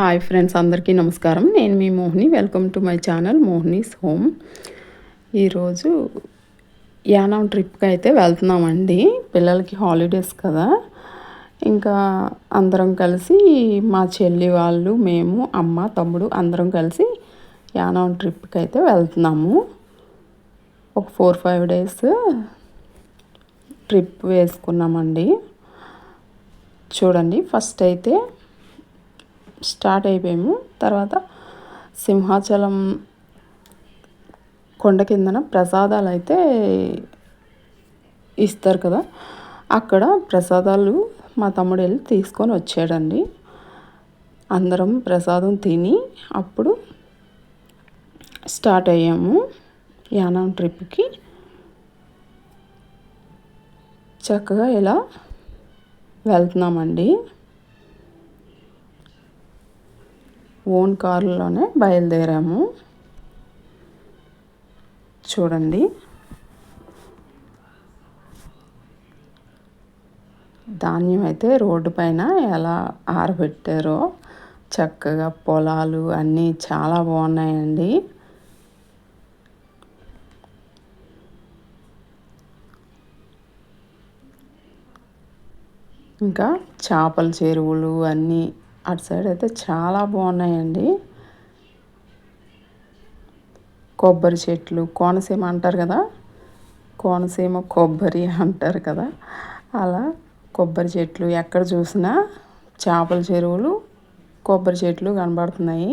Hi friends, అందరికీ నమస్కారం. నేను మీ Mohini. Welcome to my channel Mohini's home. ఈరోజు యానాం ట్రిప్కి అయితే వెళ్తున్నామండి. పిల్లలకి హాలిడేస్ కదా, ఇంకా అందరం కలిసి మా చెల్లి వాళ్ళు, మేము, అమ్మ, తమ్ముడు అందరం కలిసి యానాం ట్రిప్కి అయితే వెళ్తున్నాము. ఒక 4-5 డేస్ ట్రిప్ వేసుకున్నామండి. చూడండి, ఫస్ట్ అయితే స్టార్ట్ అయిపోయాము. తర్వాత సింహాచలం కొండ కిందన ప్రసాదాలు అయితే ఇస్తారు కదా, అక్కడ ప్రసాదాలు మా తమ్ముడు వెళ్ళి తీసుకొని వచ్చాడండి. అందరం ప్రసాదం తిని అప్పుడు స్టార్ట్ అయ్యాము యానాం ట్రిప్కి. చక్కగా ఇలా వెళ్తున్నామండి. ఓన్ కారులోనే బయలుదేరాము. చూడండి, ధాన్యం అయితే రోడ్డు పైన ఎలా ఆరబెట్టారో, చక్కగా పొలాలు అన్నీ చాలా బాగున్నాయండి. ఇంకా చేపల చెరువులు అన్నీ అటు సైడ్ అయితే చాలా బాగున్నాయండి. కొబ్బరి చెట్లు, కోనసీమ అంటారు కదా, కోనసీమ కొబ్బరి అంటారు కదా, అలా కొబ్బరి చెట్లు ఎక్కడ చూసినా చేపల చెరువులు, కొబ్బరి చెట్లు కనబడుతున్నాయి.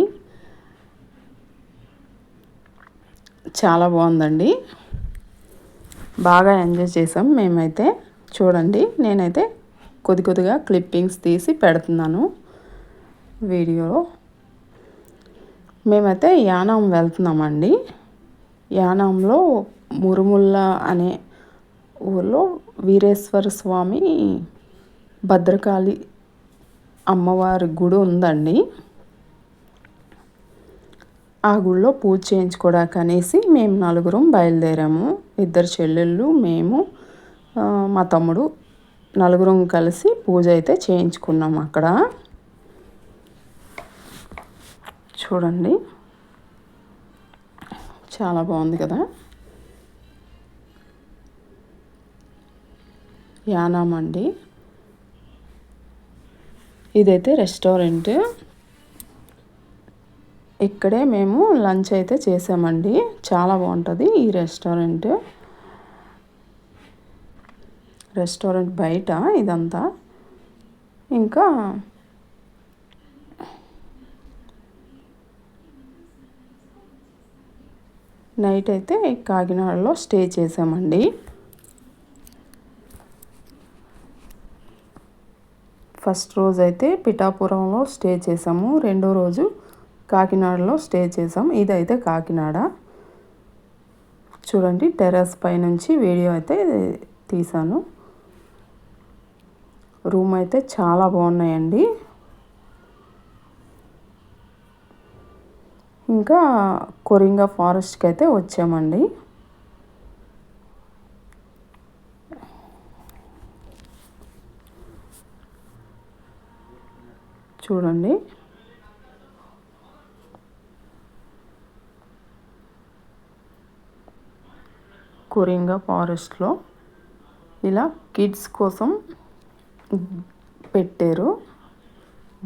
చాలా బాగుందండి. బాగా ఎంజాయ్ చేసాం మేమైతే. చూడండి, నేనైతే కొద్దిగా క్లిప్పింగ్స్ తీసి పెడుతున్నాను వీడియోలో. మేమైతే యానాం వెళ్తున్నామండి. యానాంలో మురుముల్ల అనే ఊర్లో వీరేశ్వర స్వామి, భద్రకాళి అమ్మవారి గుడి ఉందండి. ఆ గుడిలో పూజ చేయించుకోవడానికి అనేసి మేము నలుగురం బయలుదేరాము. 2 చెల్లెళ్ళు, మేము, మా తమ్ముడు, నలుగురం కలిసి పూజ అయితే చేయించుకున్నాము అక్కడ. చూడండి, చాలా బాగుంది కదా. యానాం అండి, ఇదైతే రెస్టారెంట్. ఇక్కడే మేము లంచ్ అయితే చేసామండి. చాలా బాగుంటుంది ఈ రెస్టారెంట్ బయట ఇదంతా. ఇంకా నైట్ అయితే కాకినాడలో స్టే చేసామండి. ఫస్ట్ రోజు అయితే పిఠాపురంలో స్టే చేసాము, రెండో రోజు కాకినాడలో స్టే చేసాం. ఇదైతే కాకినాడ. చూడండి, టెర్రస్ పై నుంచి వీడియో అయితే తీసాను. రూమ్ అయితే చాలా బాగున్నాయండి. ఇంకా కొరింగా ఫారెస్ట్కి అయితే వచ్చామండి. చూడండి, కొరింగా ఫారెస్ట్లో ఇలా కిడ్స్ కోసం పెట్టారు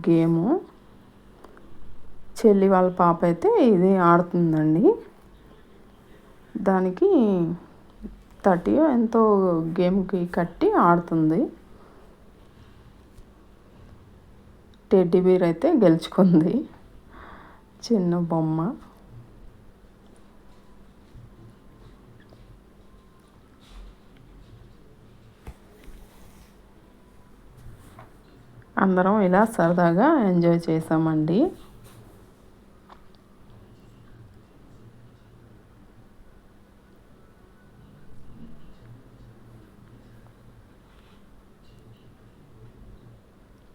గేము. చెల్లి వాళ్ళ పాప అయితే ఇది ఆడుతుందండి. దానికి 30 ఎంతో గేమ్కి కట్టి ఆడుతుంది. టెడ్డీ బేర్ అయితే గెలుచుకుంది, చిన్న బొమ్మ. అందరం ఇలా సరదాగా ఎంజాయ్ చేసామండి.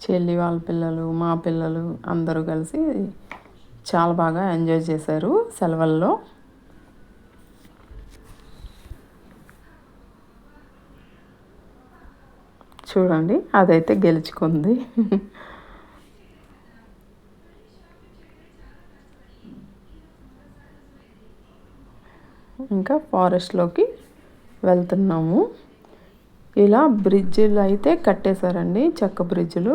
చెల్లి వాళ్ళ పిల్లలు, మా పిల్లలు అందరూ కలిసి చాలా బాగా ఎంజాయ్ చేశారు సెలవుల్లో. చూడండి, అదైతే గెలుచుకుంది. ఇంకా ఫారెస్ట్లోకి వెళ్తున్నాము. ఇలా బ్రిడ్జిలు అయితే కట్టేశారండి, చెక్క బ్రిడ్జిలు.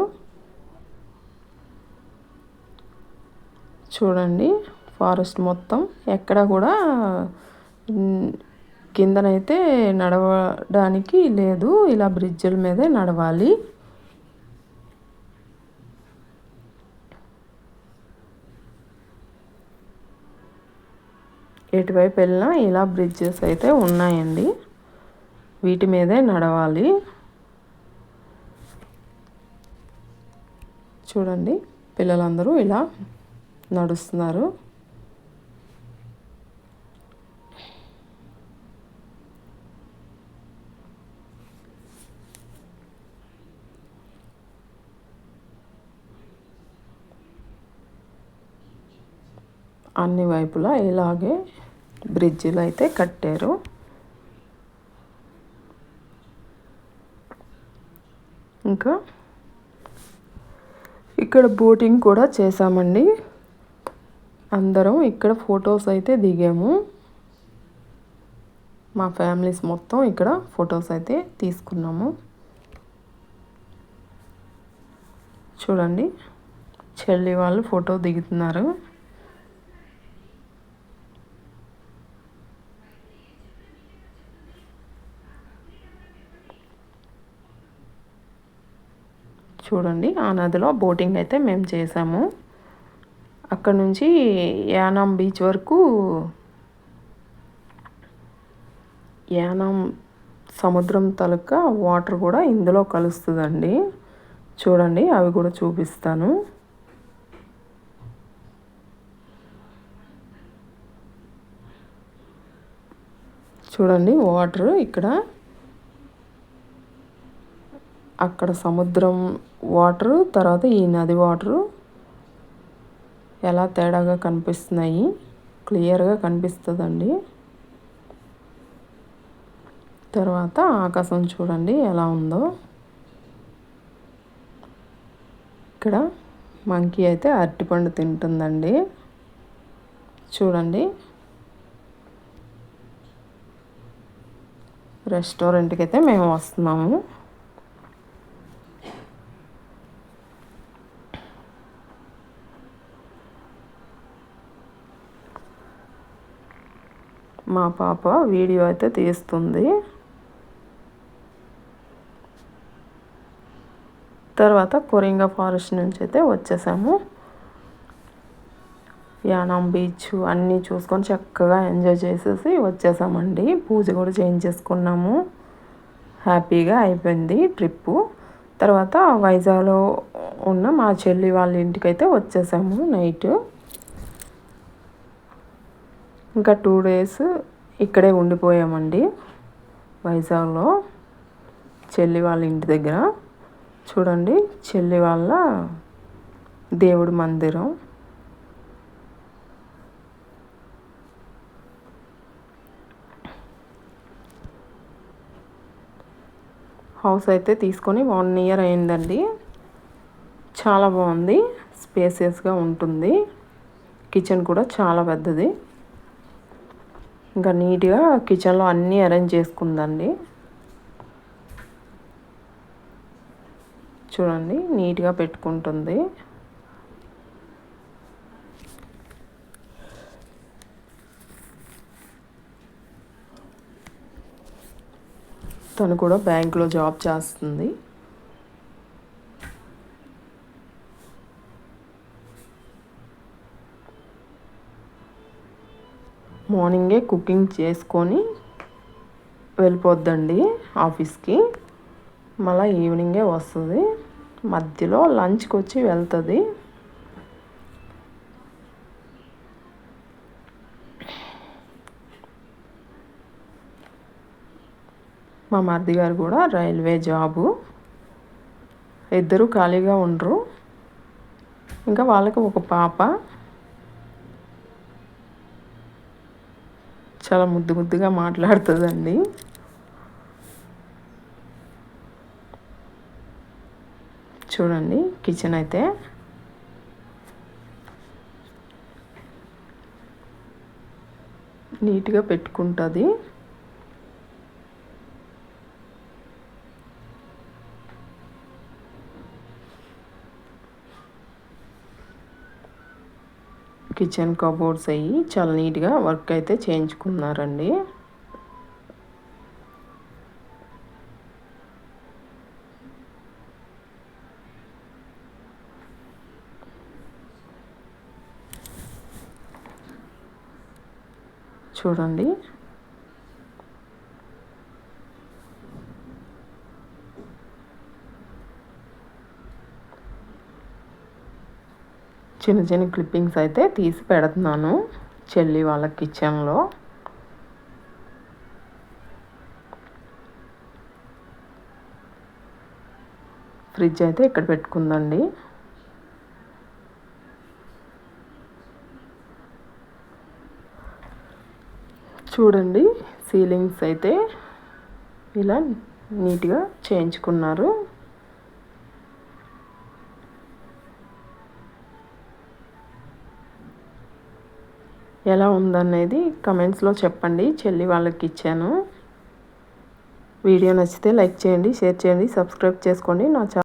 చూడండి ఫారెస్ట్ మొత్తం ఎక్కడ కూడా కిందనైతే నడవడానికి లేదు, ఇలా బ్రిడ్జిల మీదే నడవాలి. ఎటువైపు వెళ్ళినా ఇలా బ్రిడ్జెస్ అయితే ఉన్నాయండి, వీటి మీదే నడవాలి. చూడండి పిల్లలందరూ ఇలా నడుస్తున్నారు. అన్ని వైపులా ఇలాగే బ్రిడ్జిలు అయితే కట్టారు. ఇంకా ఇక్కడ బోటింగ్ కూడా చేసామండి. అందరం ఇక్కడ ఫొటోస్ అయితే దిగాము. మా ఫ్యామిలీస్ మొత్తం ఇక్కడ ఫొటోస్ అయితే తీసుకున్నాము. చూడండి చెల్లి వాళ్ళు ఫోటో దిగుతున్నారు. చూడండి ఆ నదిలో బోటింగ్ అయితే మేము చేసాము. అక్కడ నుంచి యానాం బీచ్ వరకు, యానాం సముద్రం తాలూకా వాటర్ కూడా ఇందులో కలుస్తుందండి. చూడండి అవి కూడా చూపిస్తాను. చూడండి వాటర్ ఇక్కడ, అక్కడ సముద్రం వాటరు, తర్వాత ఈ నది వాటరు ఎలా తేడాగా కనిపిస్తున్నాయి, క్లియర్గా కనిపిస్తుందండి. తర్వాత ఆకాశం చూడండి ఎలా ఉందో. ఇక్కడ మంకీ అయితే అరటిపండు తింటుందండి. చూడండి రెస్టారెంట్కి అయితే మేము వస్తున్నాము. మా పాప వీడియో అయితే తీస్తుంది. తర్వాత కొరింగా ఫారెస్ట్ నుంచి అయితే వచ్చేసాము. యానాం బీచ్ అన్నీ చూసుకొని చక్కగా ఎంజాయ్ చేసేసి వచ్చేసామండి. పూజ కూడా చేయించేసుకున్నాము. హ్యాపీగా అయిపోయింది ట్రిప్పు. తర్వాత వైజాగ్లో ఉన్న మా చెల్లి వాళ్ళ ఇంటికైతే వచ్చేసాము నైట్. ఇంకా 2 days ఇక్కడే ఉండిపోయామండి వైజాగ్లో చెల్లి వాళ్ళ ఇంటి దగ్గర. చూడండి చెల్లి వాళ్ళ దేవుడి మందిరం. హౌస్ అయితే తీసుకొని 1 year అయిందండి. చాలా బాగుంది, స్పేసియస్గా ఉంటుంది. కిచెన్ కూడా చాలా పెద్దది. ఇంకా నీట్గా కిచెన్లో అన్నీ అరేంజ్ చేసుకుందండి. చూడండి నీట్గా పెట్టుకుంటుంది. తను కూడా బ్యాంకులో జాబ్ చేస్తుంది. మార్నింగే కుకింగ్ చేసుకొని వెళ్ళిపోద్దండి ఆఫీస్కి. మళ్ళీ ఈవినింగే వస్తుంది. మధ్యలో లంచ్కి వచ్చి వెళ్తుంది. మా మరిది గారు కూడా రైల్వే జాబు. ఇద్దరు ఖాళీగా ఉండరు. ఇంకా వాళ్ళకి ఒక పాప. చాలా ముద్దు ముద్దుగా మాట్లాడుతుందండి. చూడండి కిచెన్ అయితే నీట్గా పెట్టుకుంటుంది. కిచెన్ కబోర్డ్స్ అయ్యి చాలా నీట్గా వర్క్ అయితే చేయించుకున్నారండి. చూడండి, చిన్న చిన్న క్లిప్పింగ్స్ అయితే తీసి పెడుతున్నాను చెల్లి వాళ్ళ కిచెన్లో. ఫ్రిడ్జ్ అయితే ఇక్కడ పెట్టుకుందండి. చూడండి, సీలింగ్స్ అయితే ఇలా నీట్గా చేయించుకున్నారు. ఎలా ఉందనేది కమెంట్స్లో చెప్పండి. చెల్లి వాళ్ళకి ఇచ్చాను. వీడియో నచ్చితే లైక్ చేయండి, షేర్ చేయండి, సబ్స్క్రైబ్ చేసుకోండి. నా